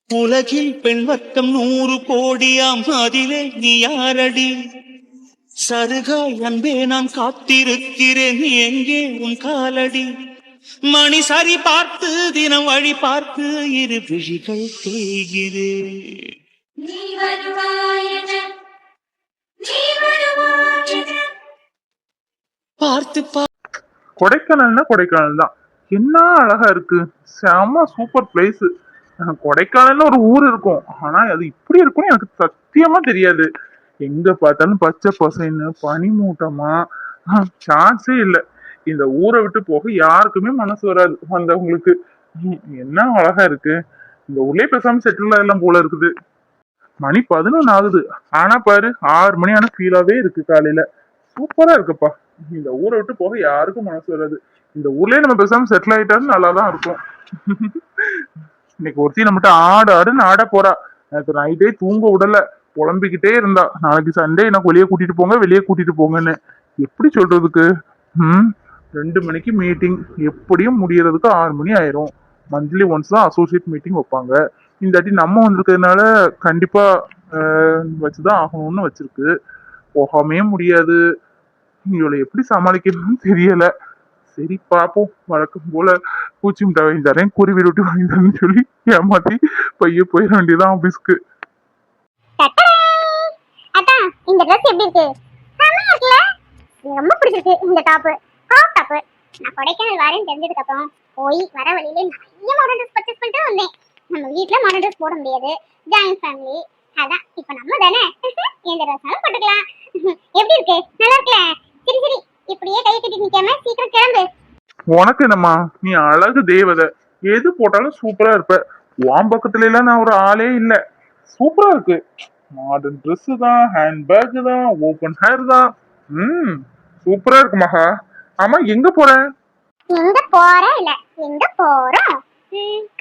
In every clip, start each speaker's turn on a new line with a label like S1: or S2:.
S1: உலகில் பெண் வர்க்கம் 100 கோடியாம், அதிலே நீ யாரடி? சருகாய் அன்பே நான் காத்திருக்கிறேன், எங்கே உன் காலடி? மணி சரி பார்த்து தினம் வழி பார்த்து இரு விழிகள் தேய்கிறேன். பார்த்து
S2: கொடைக்கானல்னா கொடைக்கானல் தான். என்ன அழகா இருக்கு, செம சூப்பர் பிளேஸ். கொடைக்கானல்னு ஒரு ஊர் இருக்கும், ஆனா அது இப்படி இருக்கும்னு எனக்கு சத்தியமா தெரியாது. எங்க பார்த்தாலும் பச்சை பசைன்னு பனிமூட்டமா, சான்ஸே இல்லை. இந்த ஊரை விட்டு போக யாருக்குமே மனசு வராது வந்தவங்களுக்கு. என்ன அழகா இருக்கு, இந்த ஊர்லயே பேசாம செட்டில் எல்லாம் போல இருக்குது. மணி 11 ஆகுது, ஆனா பாரு 6 மணி ஆனா ஃபீலாவே இருக்கு காலையில. சூப்பரா இருக்குப்பா. இந்த ஊரை விட்டு போக யாருக்கும் மனசு வராது. இந்த ஊர்லயே நம்ம பேசாம செட்டில் ஆயிட்டாலும் நல்லாதான் இருக்கும். இன்னைக்கு ஒருத்தி நம்மகிட்ட ஆடு ஆடுன்னு ஆட போறா. எனக்கு நைட்டே தூங்க விடல, புலம்பிக்கிட்டே இருந்தா நாளைக்கு சண்டே எனக்கு வெளியே கூட்டிட்டு போங்க வெளியே கூட்டிட்டு போங்கன்னு. எப்படி சொல்றதுக்கு? 2 மணிக்கு மீட்டிங், எப்படியும் முடியறதுக்கு 6 மணி ஆயிரும். மந்த்லி ஒன்ஸ் தான் அசோசியேட் மீட்டிங் வைப்பாங்க. இந்த வாட்டி நம்ம வந்திருக்கிறதுனால கண்டிப்பா வச்சுதான் ஆகணும்னு வச்சிருக்கு. போகாமே முடியாது. இவளை எப்படி சமாளிக்கணும்னு தெரியல. சரி பாப்போம். வழக்கம் போல பூச்சி மிட்டாய் வாங்கி தரேன், குருவி ரொட்டி வாங்கி தரேன்னு சொல்லி ஏமாத்தி பைய போயிட வேண்டியதான் ஆபீஸ்க்கு.
S3: அதான் இந்த ட்ரெஸ் எப்படி இருக்கு? செமையா இருக்குல? ரொம்ப பிடிச்சிருக்கு இந்த டாப். Crop top. நான் கொடைக்கானல் வரேன்னு தெரிஞ்சதுக்கு அப்புறம் போய் வர வழியில நிறைய மாடல் ட்ரெஸ் பர்ச்சேஸ் பண்ணிட்டு வந்தேன். நம்ம வீட்ல மாடல் ட்ரெஸ் போட முடியாது, ஜாயிண்ட் ஃபேமிலி. அதான் இப்ப நம்ம தானே எந்த ட்ரெஸ்னாலும் போட்டுக்கலாம். எப்படி இருக்கு? நல்லா இருக்குல? சரி சரி, இப்படியே கை கட்டி நிக்காம சீக்கிரம் கிளம்பு.
S2: உனக்கு என்னம்மா, நீ அழகு தேவதை, எது போட்டாலும் சூப்பரா இருப்ப. உன் பக்கத்துல எல்லாம் நான் ஒரு ஆளே இல்ல. சூப்பரா இருக்கு. மாடர்ன் ட்ரெஸ் தான், ஹேண்ட் பேக் தான், ஓபன் ஹேர் தான். சூப்பரா இருக்கு மகா. ஆமா, எங்க போற?
S3: எங்க போற இல்ல எங்க போறோம்?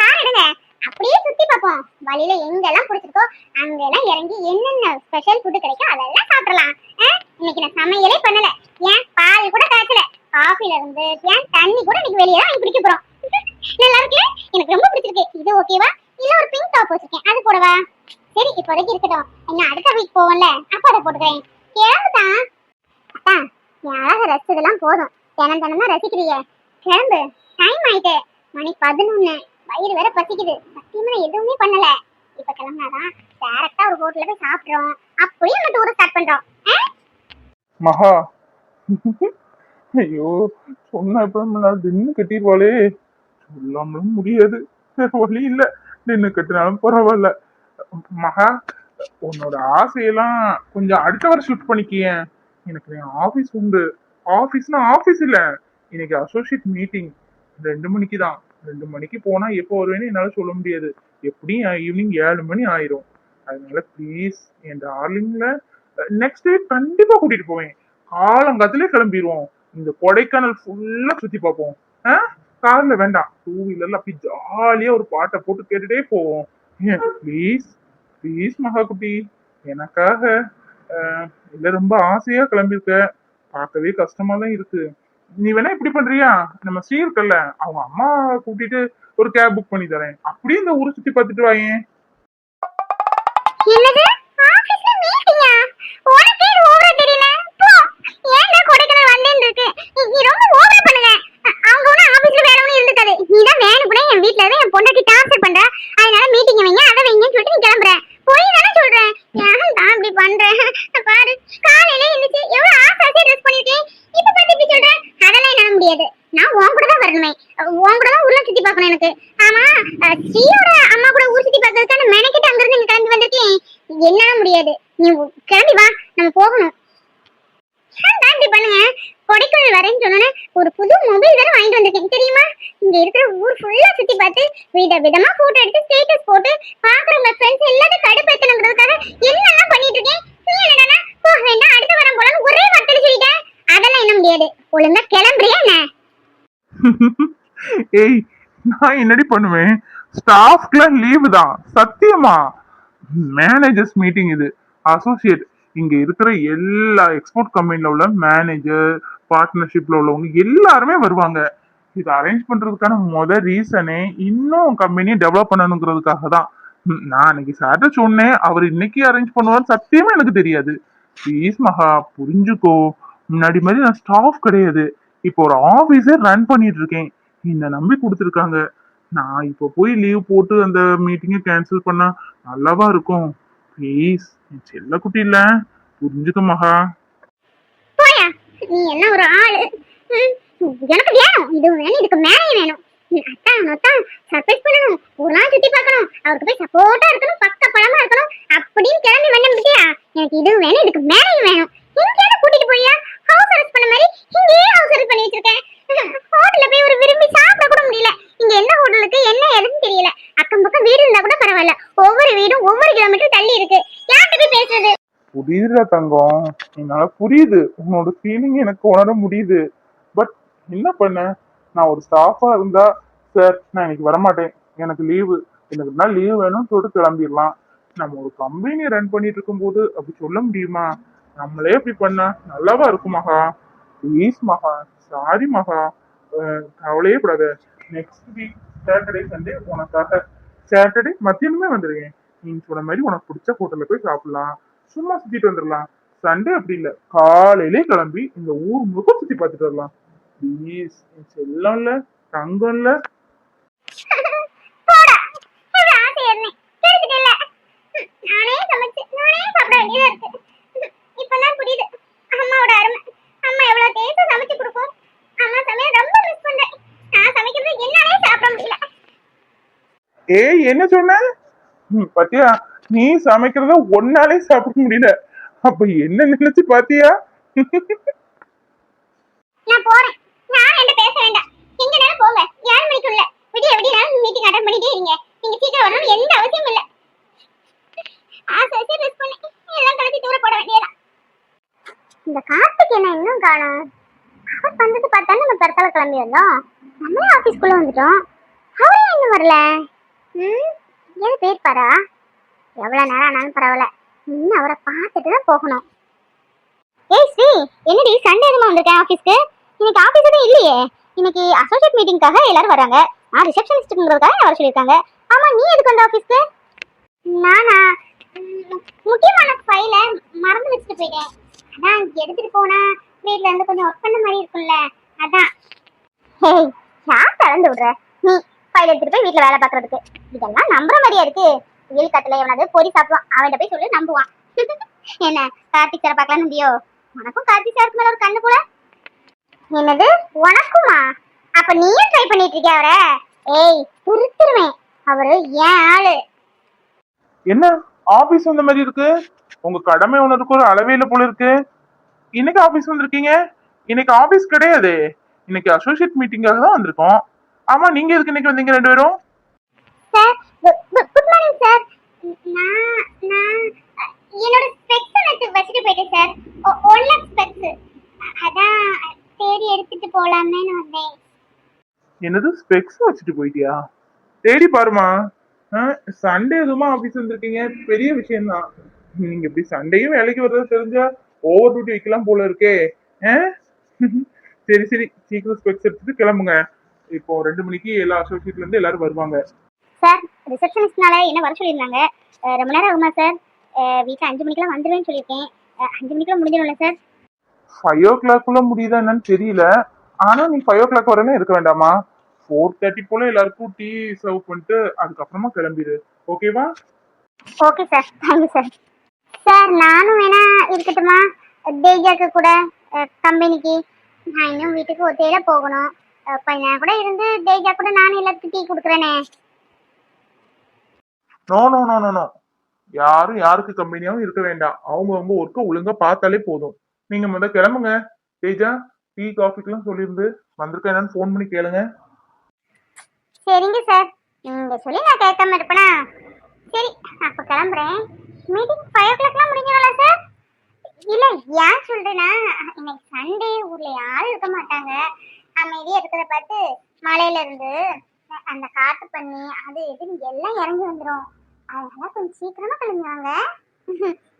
S3: கார் எடுங்க, அப்படியே சுத்தி பார்ப்போம். வழியில எங்கெல்லாம் பிடிச்சிருக்கோ அங்கெல்லாம் இறங்கி என்னென்ன ஸ்பெஷல் ஃபுட் கிடைக்கும் அதெல்லாம் சாப்பிடலாம். இன்னைக்கு நான் சமையலே பண்ணல, ஏன் பால் கூட காய்ச்சல. காஃபில இருந்து ஏன் தண்ணி கூட இன்னைக்கு வெளியே தான் வாங்கி குடிக்க போறோம். நல்லா இருக்குல்ல? எனக்கு ரொம்ப பிடிச்சிருக்கு. இது ஓகேவா? இல்ல ஒரு பிங்க் டாப் வச்சிருக்கேன், அது போடவா? சரி, இப்போதைக்கு இருக்கட்டும். என்ன அடுத்த வீக் போவோம்ல, அப்ப அதை போட்டுக்கிறேன். கிளம்புதான். அப்பா, என் அழக ரசிச்சதெல்லாம் போதும். தினம் தினமா ரசிக்கிறிய, கிளம்பு. டைம் ஆயிட்டு, மணி 11. வயிறு வேற பசிக்குது. சத்தியமா எதுவுமே பண்ணல. இப்ப கிளம்பினாதான் டேரக்டா ஒரு ஹோட்டல்ல போய் சாப்பிடுறோம். அப்படியே நம்ம டூர் ஸ்டார்ட் பண்றோம்.
S2: மகா, ஐயோ, சொன்ன எப்ப தின்னு கட்டிடுவாளே. சொல்லாமலும் முடியாது, வழி இல்ல. நின்னு கட்டினாலும் பரவாயில்ல. மகா, உன்னோட ஆசையெல்லாம் கொஞ்சம் அடுத்த வாரம் ஷிஃப்ட் பண்ணிக்கிய. எனக்கு ஆபீஸ் உண்டு. ஆபீஸ்னா ஆபீஸ் இல்ல, இன்னைக்கு அசோசியேட் மீட்டிங் 2 மணிக்கு தான். 2 மணிக்கு போனா எப்போ வருவேன்னு என்னால சொல்ல முடியாது. எப்படியும் ஈவினிங் 7 மணி ஆயிரும். அதனால ப்ளீஸ் என் டார்லிங்ல நெக்ஸ்ட் வீக் கண்டிப்பா கூட்டிட்டு போவேன். காலங்காத்திலே கிளம்பிடுவோம். இந்த கொடைக்கானல் ஃபுல்லா சுத்தி பார்ப்போம். கார்ல வேண்டாம், 2 வீலர்ல அப்படி ஜாலியா ஒரு பாட்டை போட்டு கேட்டுட்டே போவோம். ப்ளீஸ் ப்ளீஸ் மகா குட்டி, எனக்காக. இல்ல, ரொம்ப ஆசையா கிளம்பியிருக்க, பார்க்கவே கஷ்டமா தான் இருக்கு. நீ வேணா இப்படி பண்றியா, நம்ம ஸ்ரீ இருக்கல்ல, அவங்க அம்மா கூட்டிட்டு ஒரு கேப் புக் பண்ணி தரேன். அப்படியே இந்த ஊரை சுத்தி பார்த்துட்டு வாயேன்.
S3: என்னது? ஆபீஸ்ல மீட்டிங்கா? உனக்கு இது ஓவரா தெரியல? போ. ஏன்டா கொடைக்கானல் வந்தேன்னு இருக்கு? நீ ரொம்ப ஓவரா பண்ணுங்க. அவங்க ஒண்ணு ஆபீஸ்ல வேற ஒண்ணு இருந்துக்காது. நீ தான் வேணும்னே என் வீட்ல இருந்து என் பொண்டாட்டி டார்ச்சர் பண்ற. அதனால மீட்டிங் வைங்க, அதை வைங்கன்னு சொல்லிட்டு நீ கிளம்புற. போய் தானே சொல்றேன். ஏன் தான் இப்படி பண்றேன் பாரு. காலையில எழுந்துச்சு எவ்வளவு ஆசையா ட்ரெஸ் பண்ணிருக்கேன், இப்ப பார்த்து இப்படி சொல்றேன். அதெல்லாம் என்னால முடியாது. நான் உன் கூட தான் வரணுமே, உன் கூட தான் ஊர்ல சுத்தி பார்க்கணும் எனக்கு. ஆமா, ஸ்ரீயோட அம்மா கூட ஊர் சுத்தி பார்க்கறதுக்கான மெனக்கிட்டு அங்க இருந்து கிளம்பி வந்திருக்கேன். என்னால முடியாது. நீ கிளம்பி வா, நம்ம போகணும். இப்படி பண்ணுங்க. கொடைக்கானல் வரேன்னு சொன்னோன்னே ஒரு புது மொபைல் வேற வாங்கிட்டு வந்திருக்கேன் தெரியுமா? இங்க இருக்கிற ஊர் ஃபுல்லா சுத்தி பார்த்து வித விதமா போட்டோ எடுத்து ஸ்டேட்டஸ் போட்டு பாக்குறவங்க ஃப்ரெண்ட்ஸ் எல்லாத்தையும் கடுப்பேத்தணுங்கிறதுக்காக என்னெல்லாம் பண்ணிட்டு இருக்கேன். நீ என்னடா போக வேண்டாம் அடுத்த வாரம் போலான்னு ஒரே வார்த்தையில சொல்லிட்டேன். அதெல்லாம் என்ன முடியாது. ஒழுங்கா கிளம்புறியா என்ன?
S2: ஏய், நான் என்னடி பண்ணுவேன்? ஸ்டாஃப்க்குலாம் லீவு தான் சத்தியமா. மேனேஜர்ஸ் மீட்டிங் இது, அசோசியேட். இங்க இருக்கிற எல்லா எக்ஸ்போர்ட் கம்பெனில உள்ள மேனேஜர், பார்ட்னர்ஷிப்ல உள்ளவங்க எல்லாருமே வருவாங்க. இது அரேஞ்ச் பண்றதுக்கான ரீசனே இன்னும் கம்பெனியை டெவலப் பண்ணணுங்கிறதுக்காக தான். நான் அன்னைக்கு சார்ட்ட சொன்னேன், அவர் இன்னைக்கு அரேஞ்ச் பண்ணுவான்னு சத்தியமா எனக்கு தெரியாது. ப்ளீஸ் மகா, புரிஞ்சுக்கோ. முன்னாடி மாதிரி நான் ஸ்டாஃப் கிடையாது, இப்போ ஒரு ஆபீஸே ரன் பண்ணிட்டு இருக்கேன். என்ன நம்பி கொடுத்துருக்காங்க. நான் இப்போ போய் லீவ் போட்டு அந்த மீட்டிங்கை கேன்சல் பண்ணா நல்லாவா இருக்கும்? ப்ளீஸ், என் செல்ல குட்டி இல்ல, புரிஞ்சுக்க மகா.
S3: போயா, நீ என்ன ஒரு ஆளு. ம், எனக்கு வேணும், இது வேணும், இதுக்கு மேலே வேணும். அத்தான் சர்ப்ரைஸ் பண்ணணும், ஒரு நாள் சுத்தி பார்க்கணும், அவருக்கு போய் சப்போர்ட்டா இருக்கணும், பக்க பழமா இருக்கணும் அப்படின்னு கிளம்பி வந்தேன் பத்தியா. எனக்கு இது வேணும், இதுக்கு மேலேயும் வேணும். எங்கேயாவது கூட்டிட்டு போறியா? ஹவுஸ் அரெஸ்ட் பண்ண மாதிரி இங்கேயே ஹவுஸ் அரெஸ்ட் பண்ணி வச்சிருக்கேன். ஹோட்டல்ல போய் ஒரு விரும்பி சாப்பிட கூட முடியல. இங்க என்ன ஹோட்டலுக்கு என்ன எதுன்னு தெரியல. அக்கம் பக்கம் வீடு இருந்தா கூட பரவாயில்ல, ஒவ்வொரு வீடும் ஒவ்வொரு கிலோமீட்டர் தள்ளி இருக்கு. யார்கிட்ட போய் பேசுறது?
S2: புரியுதுடா தங்கம், என்னால புரியுது, உன்னோட ஃபீலிங் எனக்கு உணர முடியுது. பட் என்ன பண்ண, நான் ஒரு ஸ்டாஃபா இருந்தா, சார் நான் இன்னைக்கு வரமாட்டேன், எனக்கு லீவு, எனக்கு நாள் லீவ் வேணும்னு சொல்லிட்டு கிளம்பிடலாம். நம்ம ஒரு கம்பெனி ரன் பண்ணிட்டு இருக்கும்போது அப்படி சொல்ல முடியுமா? நம்மளே அப்படி பண்ணா நல்லாவா இருக்கும் மகா? ப்ளீஸ் மகா, சாரி மகா. கவலையே கூடாது. நெக்ஸ்ட் வீக் சாட்டர்டே சண்டே உனக்காக, சாட்டர்டே மத்தியானமே வந்துருக்கேன். நீ சொன்ன மாதிரி உனக்கு பிடிச்ச ஹோட்டல்ல போய் சாப்பிடலாம், சும்மா சுத்திட்டு வந்துடலாம். சண்டே அப்படி இல்ல, காலையிலே கிளம்பி இந்த ஊர் முழுக்க சுத்தி பார்த்துட்டு வரலாம். ப்ளீஸ், செல்லம் இல்ல, தங்கம் இல்ல.
S3: போடா, எவ்வளவு ஆசை இருந்தேன், கிடைச்சிட்டல. நானே சமைச்சு நானே சாப்பிட வேண்டியதா இருக்கு. இப்பதான் புரியுது அம்மாவோட அருமை. அம்மா எவ்வளவு டேஸ்டா சமைச்சு கொடுக்கும். அம்மா சமையல் ரொம்ப மிஸ் பண்றேன். நான் சமைக்கிறது என்னாலே சாப்பிட முடியல.
S2: ஏய், என்ன சொன்ன? பாத்தியா, நீ சமைக்கிறத ஒன்னாலே சாப்பிட முடியல, அப்ப என்ன நினைச்சு பாத்தியா?
S3: நான் போறேன், நான் என்ன பேச வேண்டாம். எங்கனாலும் போங்க, 7 மணிக்குள்ள. விடிய விடிய நாள் மீட்டிங் அட்டெண்ட் பண்ணிட்டே இருங்க. நீங்க சீக்கிரம் வரணும் எந்த அவசியம் இல்ல. ஆசை மிஸ் பண்ணி எல்லாம் கலத்தி தூர போட வேண்டியதான். இந்த கார்த்திக் என்ன இன்னும் காணோம்? அவர் வந்தது பார்த்தா நம்ம பெருசால கிளம்பி வந்தோம், நம்மளே ஆபீஸ்க்குள்ள வந்துட்டோம். அவரே இன்னும் வரல. ஏன் போயிருப்பாரா? எவ்வளவு நேரம் ஆனாலும் பரவாயில்ல, இன்னும் அவரை பார்த்துட்டு தான் போகணும். ஏய் ஸ்ரீ, என்னடி சண்டே எதுமா வந்திருக்கேன் ஆபீஸ்க்கு? இன்னைக்கு ஆபீஸ் எதுவும் இல்லையே. இன்னைக்கு அசோசியேட் மீட்டிங்காக எல்லாரும் வராங்க. நான் ரிசப்ஷனிஸ்ட்ங்கிறதுக்காக வர சொல்லியிருக்காங்க. ஆமா, நீ எதுக்கு வந்த ஆபீஸ்க்கு? நானா, முக்கியமான ஃபைல மறந்து வச்சுட்டு போயிட்டேன். அதான் எடுத்துட்டு போனா வீட்ல இருந்து கொஞ்சம் ஒர்க் பண்ண மாதிரி இருக்கும்ல, அதான். ஹேய், யார் திறந்து விடுற? நீ ஃபைல் எடுத்துட்டு போய் வீட்ல வேலை பார்க்கறதுக்கு இதெல்லாம் நம்புற மாதிரியா இருக்கு? வெயில் காத்துல எவனாவது பொறி சாப்பிடுவான், அவன்கிட்ட போய் சொல்லி நம்புவான். என்ன கார்த்திக் சார் பார்க்கலாம் முடியோ? உனக்கும் கார்த்திக் சாருக்கு மேல ஒரு கண்ணு போல. என்னது உனக்குமா? அப்ப நீயும் ட்ரை பண்ணிட்டு இருக்கிய அவரை? ஏய், துருத்துருவேன், அவரு ஏன் ஆளு.
S2: என்ன ஆபீஸ் வந்த மாதிரி இருக்கு? உங்க கடமை உணர்வுக்கு ஒரு அளவையில போல இருக்கு. இன்னைக்கு ஆபீஸ் வந்திருக்கீங்க? இன்னைக்கு ஆபீஸ் கிடையாது, இன்னைக்கு அசோசியேட் மீட்டிங்காக தான் வந்திருக்கோம். ஆமா, நீங்க எதுக்கு இன்னைக்கு வந்தீங்க ரெண்டு பேரும்?
S3: Sir, good morning sir. நான் என்னோட ஸ்பெக்ஸ் எடுத்து வச்சிட்டு போயிட்டேன் சார். ஒன்ல ஸ்பெக்ஸ், அதான் தேடி எடுத்துட்டு போலாம்னு வந்தேன்.
S2: என்னது, ஸ்பெக்ஸ் வச்சுட்டு போயிட்டியா? தேடி பாருமா. சண்டே எதுவுமா ஆபீஸ் வந்திருக்கீங்க, பெரிய விஷயம்தான். நீங்க இப்படி சண்டேயும் வேலைக்கு வர்றது தெரிஞ்சா ஓவர் டியூட்டி வைக்கலாம் போல இருக்கே. சரி சரி, சீக்கிரம் ஸ்பெக்ஸ் எடுத்துட்டு கிளம்புங்க. இப்போ 2 மணிக்கு எல்லா அசோசியேட்ல இருந்து எல்லாரும் வருவாங்க.
S3: சார், ரிசப்ஷனிஸ்ட்னால என்ன வர சொல்லியிருந்தாங்க. ரொம்ப நேரம் ஆகுமா சார்? வீட்டில் 5 மணிக்கெல்லாம் வந்துடுவேன்னு சொல்லியிருக்கேன். 5 மணிக்கெல்லாம் முடிஞ்சிடும்ல சார்?
S2: 5 o'clock முடியுதா என்னன்னு தெரியல. ஆனா நீ 5 o'clock வரணும் இருக்க வேண்டாமா? 4:30 போல எல்லாருக்கும் டீ சர்வ் பண்ணிட்டு அதுக்கப்புறமா கிளம்பிடு. ஓகேவா?
S3: Okay sir, thank you sir. Sir, நானும் வேணா இருக்கட்டுமா தேஜாக்கு கூட கம்பெனிக்கு? நான் இன்னும் வீட்டுக்கு ஒத்தையில போகணும். கொஞ்ச நேரம் கூட இருந்து தேஜா கூட நானும் எல்லாத்துக்கும் டீ கொடுக்குறேனே.
S2: No no no no no, யாரும் யாருக்கு கம்பெனியாவும் இருக்க வேண்டாம். அவங்க ஒர்க்க ஒழுங்கா பார்த்தாலே போதும். நீங்க முதல்ல கிளம்புங்க. தேஜா, டீ காஃபிக்கெல்லாம் சொல்லியிருந்து வந்திருக்க என்னன்னு ஃபோன் பண்ணி கேளுங்க.
S3: சரிங்க சார், நீங்க சொல்லி நான் கேட்காம இருப்பேனா? சரி, அப்ப கிளம்புறேன். மீட்டிங் 5 o'clockலாம் முடிஞ்சிடல சார்? இல்ல, ஏன் சொல்றேன்னா இன்னைக்கு சண்டே, ஊர்ல யாரும் இருக்க மாட்டாங்க. அமைதியா இருக்கிறத பார்த்து மலையில இருந்து அந்த காட்டு பண்ணி அது இதுன்னு எல்லாம் இறங்கி வந்துடும். அதனால கொஞ்சம் சீக்கிரமா கிளம்புவாங்க.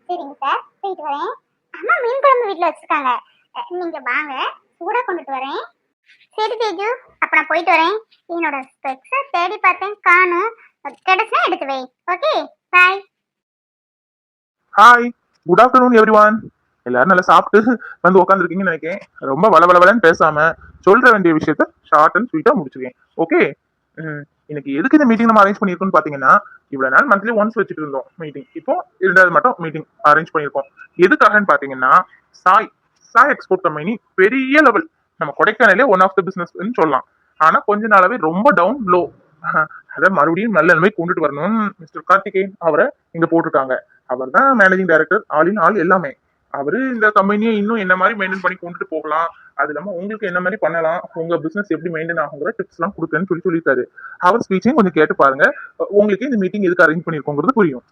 S3: சரிங்க சார், போயிட்டு வரேன். அம்மா மீன் குழம்பு வீட்டுல வச்சிருக்காங்க, நீங்க வாங்க, சூடா கொண்டுட்டு வரேன். சரி தேஜு, அப்ப நான் போயிட்டு வரேன். என்னோட ஸ்பெக்ஸை தேடி பார்த்தேன், காணும். கிடைச்சா எடுத்து வை. Okay, bye.
S2: Hi, good afternoon everyone. எல்லாரும் நல்லா சாப்பிட்டு வந்து உட்காந்துருக்கீங்கன்னு நினைக்கிறேன். ரொம்ப வளவளன்னு பேசாம சொல்ற வேண்டிய விஷயத்த ஷார்ட் அண்ட் ஸ்வீட்டா முடிச்சிருக்கேன். ஓகே. இன்னைக்கு எதுக்கு இந்த மீட்டிங் நம்ம அரேஞ்ச் பண்ணியிருக்கோம்னு பாத்தீங்கன்னா, இவ்வளவு நாள் மந்த்லி ஒன்ஸ் வச்சுட்டு இருந்தோம் மீட்டிங். இப்போ 2வது மட்டும் மீட்டிங் அரேஞ்ச் பண்ணியிருக்கோம். எதுக்காகன்னு பாத்தீங்கன்னா, சாய் சாய் எக்ஸ்போர்ட் கம்பெனி பெரிய லெவல், நம்ம கொடைக்கானலே ஒன் ஆஃப் த பிசினஸ் சொல்லலாம். ஆனா கொஞ்ச நாளாவே ரொம்ப டவுன் லோ. அதை மறுபடியும் நல்ல நிலைமை கொண்டுட்டு வரணும்னு மிஸ்டர் கார்த்திகேயன் அவரை இங்க போட்டிருக்காங்க. அவர் தான் managing director, all in all எல்லாமே. அவரு இந்த கம்பெனியை இன்னும் என்ன மாதிரி மெயின்டைன் பண்ணி கொண்டுட்டு போகலாம், அது இல்லாம உங்களுக்கு என்ன மாதிரி பண்ணலாம், உங்க பிசினஸ் எப்படி மெயின்டைன் ஆகுங்கிற டிப்ஸ் எல்லாம் கொடுக்குறேன்னு சொல்லியிருக்காரு. அவர் ஸ்பீச்சையும் கொஞ்சம் கேட்டு பாருங்க. உங்களுக்கு இந்த மீட்டிங் எதுக்கு அரேஞ்ச் பண்ணிருக்கோங்கிறது புரியும்.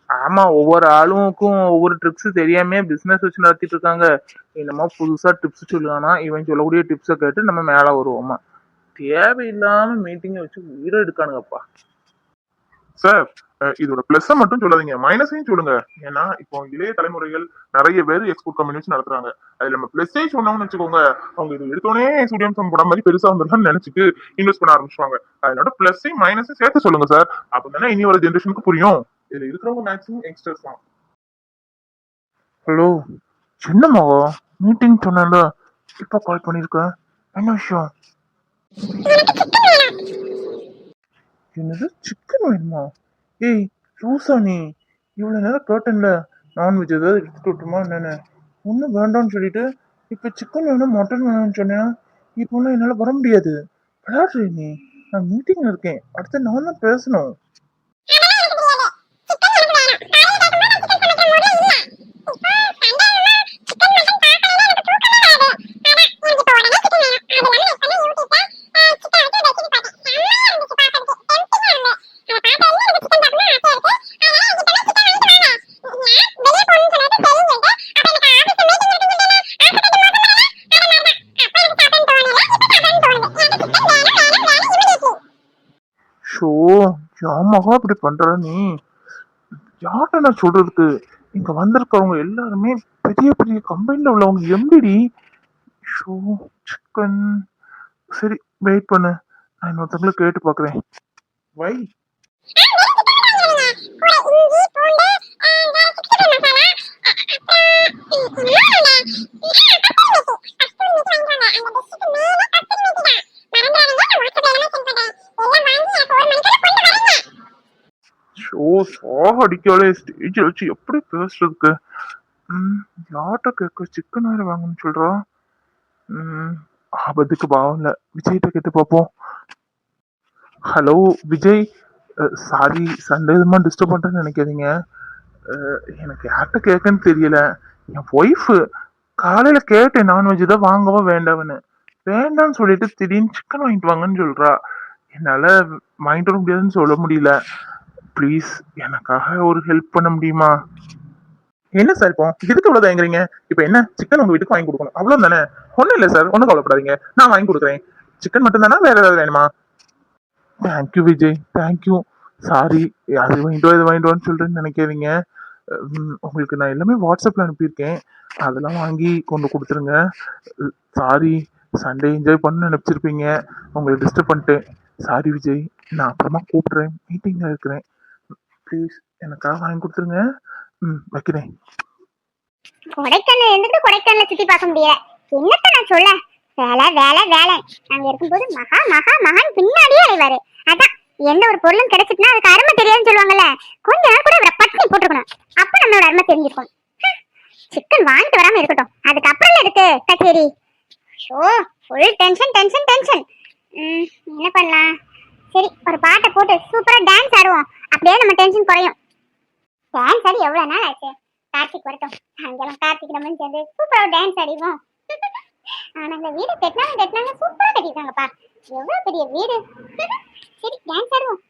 S2: ஆமா, ஒவ்வொரு ஆளுக்கும் ஒவ்வொரு ட்ரிப்ஸ் தெரியாம பிசினஸ் வச்சு நடத்திட்டு இருக்காங்க. என்னமோ புதுசா டிப்ஸ் சொல்லுவானா, இவன் சொல்லக்கூடிய டிப்ஸை கேட்டு நம்ம மேல வருவோமா? தேவையில்லாம மீட்டிங்கை வச்சு உயிரை எடுக்கானுங்கப்பா. சார், இதோட பிளஸ் மட்டும் சொல்லாதீங்க, மைனஸையும் சொல்லுங்க. ஏன்னா இப்போ இளைய தலைமுறைகள் நிறைய பேர் எக்ஸ்போர்ட் கம்பெனி வச்சு நடத்துறாங்க. அதுல நம்ம பிளஸ்ஸே சொன்னோம்னு வச்சுக்கோங்க, அவங்க இது எடுத்தோடனே சூடியம் சம் போட மாதிரி பெருசா வந்துடலாம்னு நினைச்சிட்டு இன்வெஸ்ட் பண்ண ஆரம்பிச்சுவாங்க. அதனோட பிளஸ்ஸையும் மைனஸையும் சேர்த்து சொல்லுங்க சார். அப்பதானே இனி வர ஜென்ரேஷனுக்கு புரியும். இதுல இருக்கிறவங்க மேக்ஸிமம் யங்ஸ்டர்ஸ் தான். ஹலோ, சின்ன மகன், மீட்டிங் சொன்னல, இப்ப கால் பண்ணிருக்க, என்ன விஷயம்? என்னது, சிக்கன் வேணுமா? ஏய் லூசா நீ, இவ்வளவு நேரம் கேட்டன்ல நான்வெஜ் ஏதாவது எடுத்துட்டு விட்டுமா என்னன்னு, ஒன்றும் வேண்டாம்னு சொல்லிட்டு இப்ப சிக்கன் வேணும் மட்டன் வேணும்னு சொன்னேன். இப்போலாம் என்னால வர முடியாது. விளையாடுற நீ, நான் மீட்டிங்ல இருக்கேன், அடுத்து நான் தான் பேசணும். ஷோ, யாமகா இப்படி பண்ற நீ? யார்கிட்ட நான் சொல்றதுக்கு? இங்க வந்திருக்கவங்க எல்லாருமே பெரிய பெரிய கம்பெனில உள்ளவங்க, எம்டிடி. Show, chicken. சரி, வெயிட் பண்ணு, நான் இன்னொருத்தவங்களை கேட்டு பாக்குறேன். வை. ஷோ, அடிக்காலே ஸ்டேஜ் வச்சு எப்படி பேசுறதுக்கு? யார்கிட்ட கேட்க, சிக்கன் வேற வாங்கன்னு சொல்றா. ஆபத்துக்கு பாவம் இல்ல, விஜய்கிட்ட கேட்டு பார்ப்போம். ஹலோ விஜய், சாரி சண்டேமா டிஸ்டர்ப் பண்றேன்னு நினைக்காதீங்க. எனக்கு யார்கிட்ட கேட்கன்னு தெரியல. என் ஒய்ஃபு காலையில கேட்டேன் நான்வெஜ் தான் வாங்கவா வேண்டாம்னு. வேண்டாம்னு சொல்லிட்டு திடீர்னு சிக்கன் வாங்கிட்டு வாங்கன்னு சொல்றா. என்னால வாங்கிட்டு வர முடியாதுன்னு சொல்ல முடியல. ப்ளீஸ் எனக்காக ஒரு ஹெல்ப் பண்ண முடியுமா? என்ன சார் இப்போ இதுக்கு இவ்வளவு தயங்குறீங்க? இப்போ என்ன, சிக்கன் உங்க வீட்டுக்கு வாங்கி கொடுக்கணும் அவ்வளவு தானே? ஒன்றும் இல்லை சார், ஒன்றும் கவலைப்படாதீங்க, நான் வாங்கி கொடுக்குறேன். சிக்கன் மட்டும் தானே, வேற ஏதாவது வேணுமா? Thank you Vijay, thank you. சாரி, அது வாங்கிட்டு இது வாங்கிட்டு சொல்றேன்னு நினைக்காதீங்க. உங்களுக்கு நான் எல்லாமே வாட்ஸ்அப்ல அனுப்பியிருக்கேன், அதெல்லாம் வாங்கி கொண்டு கொடுத்துருங்க. சாரி, சண்டே என்ஜாய் பண்ண நினைச்சிருப்பீங்க, உங்களை டிஸ்டர்ப் பண்ணிட்டேன். சாரி விஜய், நான் அப்புறமா கூப்பிடுறேன், மீட்டிங்ல இருக்கிறேன். ப்ளீஸ் எனக்காக வாங்கி கொடுத்துருங்க. வைக்கிறேன்.
S3: கொடைக்கானல் இருந்துட்டு கொடைக்கானல சுத்தி பார்க்க முடியல, என்னத்த நான் சொல்ல? வேலை வேலை வேலை. நாங்க இருக்கும்போது மகா மகா மகான் பின்னாடியே அலைவாரு. அதான் எந்த ஒரு பொருளும் கிடைச்சிட்டுனா அதுக்கு அருமை தெரியாதுன்னு சொல்லுவாங்கல்ல, கொஞ்ச நாள் கூட அவரை பட்டினி போட்டுக்கணும், அப்ப நம்மளோட அருமை தெரிஞ்சிருக்கும். சிக்கன் வாங்கிட்டு வராம இருக்கட்டும், அதுக்கப்புறம் இருக்கு கச்சேரி. Show, full tension tension tension. என்ன பண்ணலாம்? சரி, ஒரு பாட்டை போட்டு சூப்பரா டான்ஸ் ஆடுவோம், அப்படியே நம்ம டென்ஷன் குறையும். டான்ஸ் ஆடி எவ்வளவு நாள் ஆச்சு? கார்த்திக் வரட்டும், அங்கெல்லாம் கார்த்திக் நம்ம சேர்ந்து சூப்பரா டான்ஸ் ஆடிவோம். ஆனா இந்த வீடு கட்டினாங்க சூப்பரா கட்டிருக்காங்கப்பா, எவ்வளவு பெரிய வீடு. சரி, டான்ஸ் ஆடுவோம்.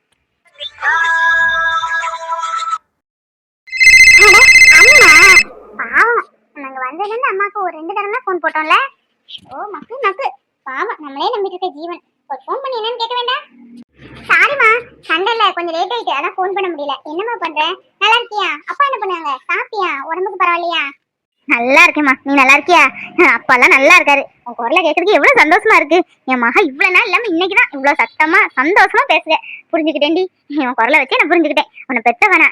S3: அம்மா பாவம், நாங்க வந்ததுல அம்மாக்கு ஒரு 2 தடவை ஃபோன் போட்டோம்ல. ஓ மக்கு மக்கு, பாவம் நம்மளே நம்பிட்டு இருக்க ஜீவன், ஒரு ஃபோன் பண்ணி என்னன்னு கேட்க வேண்டாம்? சாரிமா, சண்டேல கொஞ்சம் லேட் ஆயிட்டு, அதான் ஃபோன் பண்ண முடியல. என்னமா பண்ற? நல்லா இருக்கியா? அப்பா என்ன பண்ணாங்க? சாப்பிட்டியா? உடம்புக்கு பரவாயில்லையா? நல்லா இருக்கேம்மா, நீ நல்லா இருக்கியா? அப்பாலாம் நல்லா இருக்காரு. உன் குரலை கேட்கறதுக்கு எவ்வளவு சந்தோஷமா இருக்கு. என் மகன் இவ்வளவு நாள் இல்லாம இன்னைக்குதான் இவ்வளவு சத்தமா சந்தோஷமா பேசுற. புரிஞ்சுக்கிட்டேன்டி, உன் குரலை வச்சு நான் புரிஞ்சுக்கிட்டேன். உன்னை பெத்த வேணா.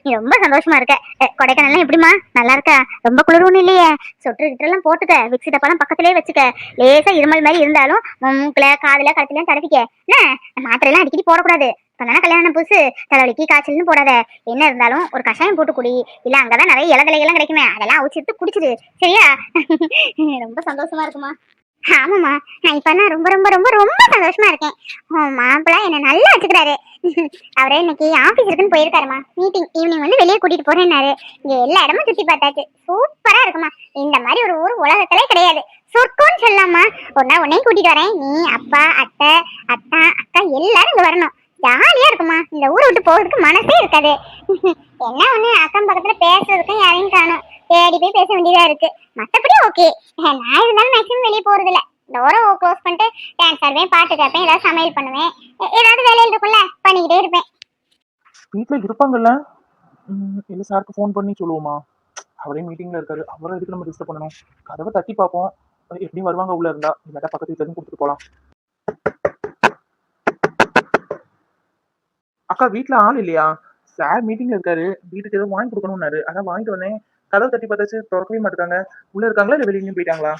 S3: நீ ரொம்ப சந்தோஷமா இருக்க. கொடைக்கானல்லாம் எப்படிமா, நல்லா இருக்கா? ரொம்ப குளிர் ஒண்ணும் இல்லையே? சொட்டு கிட்டெல்லாம் போட்டுக்க, விக்ஸி டப்பாலாம் பக்கத்திலே வச்சுக்க. லேசா இருமல் மாதிரி இருந்தாலும் மூக்குல காதுல கழுத்துலயும் தடவிக்க. என்ன மாத்திரை எல்லாம் அடிக்கடி போடக்கூடாது. இப்பதானே கல்யாணம் புதுசு, தலைவலிக்கு காய்ச்சல்னு போடாத. என்ன இருந்தாலும் ஒரு கஷாயம் போட்டு குடி, இல்ல அங்கதான் நிறைய இலதலைகள்லாம் கிடைக்குமே, அதெல்லாம் அவிச்சிட்டு குடிச்சிடு, சரியா? ரொம்ப சந்தோஷமா இருக்குமா? ஆமாம்மா, நான் இப்ப ரொம்ப ரொம்ப ரொம்ப ரொம்ப சந்தோஷமா இருக்கேன். மாப்பிள்ள என்ன நல்லா வச்சுக்கிறாரு. அவரே இன்னைக்கு ஆபீஸ் இருக்குன்னு போயிருக்காருமா. மீட்டிங் ஈவினிங் வந்து வெளியே கூட்டிட்டு போறேன்னாரு. இங்க எல்லா இடமும் சுத்தி பார்த்தாச்சு, சூப்பரா இருக்குமா. இந்த மாதிரி ஒரு ஊர் உலகத்திலே கிடையாது. சொர்க்கம்னு சொல்லலாமா. ஒரு நாள் உன்னையும் கூட்டிட்டு வரேன். நீ அப்பா அத்தை அத்தா அக்கா எல்லாரும் இங்க வரணும். ஜாலியா இருக்குமா. இந்த ஊரை விட்டு போறதுக்கு மனசே இருக்காது. என்ன ஒண்ணு, அக்கம் பக்கத்துல பேசுறதுக்கும் யாரையும் காணும், தேடி போய் பேச வேண்டியதா இருக்கு. மத்தபடி ஓகே. நான் இருந்தாலும் மேக்ஸிமம் வெளியே போறது இல்ல. டோரை க்ளோஸ் பண்ணிட்டு டான்ஸ் ஆடுவேன், பாட்டு கேட்பேன், ஏதாவது சமையல் பண்ணுவேன், ஏதாவது வேலையில் இருக்கும்ல பண்ணிக்கிட்டே இருப்பேன்.
S2: வீட்டுல இருப்பாங்கல்ல? இல்ல சாருக்கு ஃபோன் பண்ணி சொல்லுவோமா? அவரே மீட்டிங்ல இருக்காரு, அவரை எதுக்கு நம்ம டிஸ்டர்ப் பண்ணணும்? கதவை தட்டி பார்ப்போம், எப்படியும் வருவாங்க உள்ள இருந்தா. இல்லாட்டா பக்கத்து வீட்டுல இருந்து கொடுத்துட்டு போலாம். அக்கா வீட்டுல ஆள் இல்லையா? சார் மீட்டிங்ல இருக்காரு, வீட்டுக்கு ஏதோ வாங்கி கொடுக்கணும்னாரு, அதான் வாங்கிட்டு வந்தேன். கதவை தட்டி பார்த்தாச்சு, திறக்கவே மாட்டாங்க. உள்ள இருக்காங்களா இல்ல வெளியே போயிட்டாங்களா?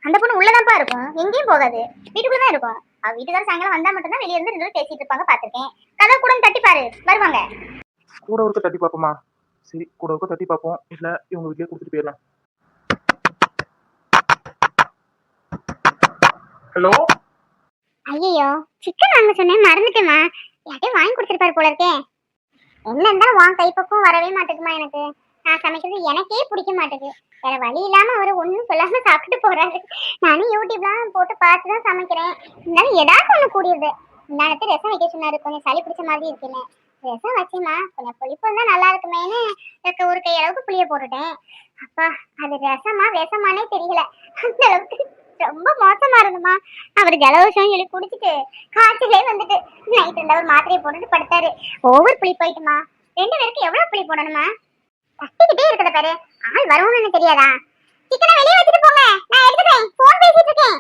S3: அந்த பொண்ணு உள்ளதான்ப்பா இருக்கும், எங்கேயும் போகாது, வீட்டுக்குள்ளதான் இருக்கும். அவ வீட்டுக்கார சாயங்காலம் வந்தா மட்டும்தான் வெளியே இருந்து ரெண்டு பேசிட்டு இருப்பாங்க, பாத்திருக்கேன். கதவு கூட தட்டி பாரு, வருவாங்க.
S2: கூட ஒருக்க தட்டி பார்ப்போமா? சரி, கூட ஒருக்க தட்டி பார்ப்போம், இல்ல இவங்க வீட்லயே கொடுத்துட்டு போயிடலாம். ஹலோ.
S3: ஐயோ, சிக்கன் வாங்க சொன்னேன், மறந்துட்டேமா. யார்ட்டையும் வாங்கி கொடுத்துருப்பாரு போல இருக்கே. என்ன இருந்தாலும் வாங்க கைப்பக்கம் வரவே மாட்டேங்குமா எனக்கு. நான் சமைக்கிறது எனக்கே பிடிக்க மாட்டேங்குது. வேற வழி இல்லாம அவரு ஒன்னும் சொல்லாம சாப்பிட்டு போறாரு. நானும் யூடியூப்லாம் போட்டு பார்த்துதான் சமைக்கிறேன். இருந்தாலும் ஏதாவது ஒண்ணு கூடியது. முன்னாடி ரசம் வைக்க சொன்னாரு, கொஞ்சம் சளி பிடிச்ச மாதிரி இருக்குன்னு. ரசம் வச்சுமா கொஞ்சம் புளிப்பு இருந்தா நல்லா இருக்குமேன்னு ஒரு கை அளவுக்கு புளிய போட்டுட்டேன். அப்பா, அது ரசமா விஷமானே தெரியல. அந்த அளவுக்கு ரொம்ப மோசமா இருந்துமா. அவர் ஜலதோஷம் சொல்லி குடிச்சிட்டு காய்ச்சலே வந்துட்டு நைட் இருந்த ஒரு மாத்திரையை போட்டுட்டு படுத்தாரு. ஓவர் புளி போயிட்டுமா. ரெண்டு பேருக்கு எவ்வளவு புளி போடணுமா? தட்டிக்கிட்டே இருக்கிற பாரு, ஆள் வரும்னு தெரியாதா? சிக்கனை வெளியே வச்சுட்டு போங்க, நான் எடுத்துக்கிறேன், போன் பேசிட்டு இருக்கேன்.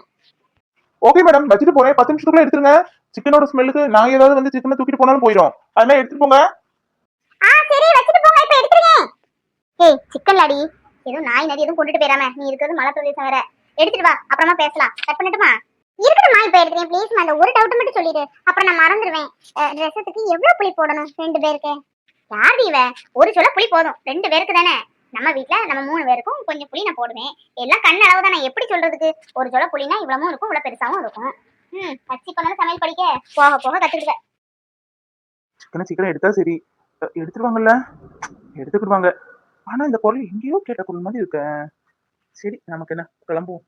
S2: ஓகே மேடம், வச்சுட்டு போறேன், 10 நிமிஷத்துக்குள்ள எடுத்துருங்க. சிக்கனோட ஸ்மெல்லுக்கு நான் ஏதாவது வந்து சிக்கனை தூக்கிட்டு போனாலும் போயிடும், அதனால எடுத்துட்டு போங்க.
S3: சரி, வச்சுட்டு போங்க, இப்ப எடுத்துறேன். ஏய், சிக்கன் லாடி, எதுவும் நாய் நரி எதுவும் கொண்டுட்டு போயிடாம. நீ இருக்கிறது மலை பிரதேசம் வேற. எடுத்துட்டு வா, அப்புறமா பேசலாம். கட் பண்ணட்டுமா? இருக்கட்டுமா, இப்ப எடுத்துறேன் ப்ளீஸ். அந்த ஒரு டவுட் மட்டும் சொல்லிடு, அப்புறம் நான் மறந்துடுவேன். ரசத்துக்கு எவ்வளவு புளி போடணும் ரெண்டு பேருக்கு? யார் இவ? ஒரு சொல்ல புளி போதும், ரெண்டு பேருக்கு தானே. நம்ம வீட்ல நம்ம 3 பேருக்கும் கொஞ்சம் புளி நான் போடுவேன். எல்லாம் கண் அளவு தானே, எப்படி சொல்றதுக்கு? ஒரு சொல்ல புளினா இவ்வளவும் இருக்கும், இவ்வளவு பெருசாவும் இருக்கும். பச்சி பண்ணாலும் சமையல் படிக்க போக போக கத்துக்கிட்ட.
S2: சிக்கனை எடுத்தா சரி, எடுத்துருவாங்கல்ல? எடுத்துக்கிடுவாங்க. ஆனா இந்த பொருள் எங்கேயோ கேட்ட பொருள் மாதிரி இருக்க. சரி, நமக்கு என்ன, கிளம்புவோம்.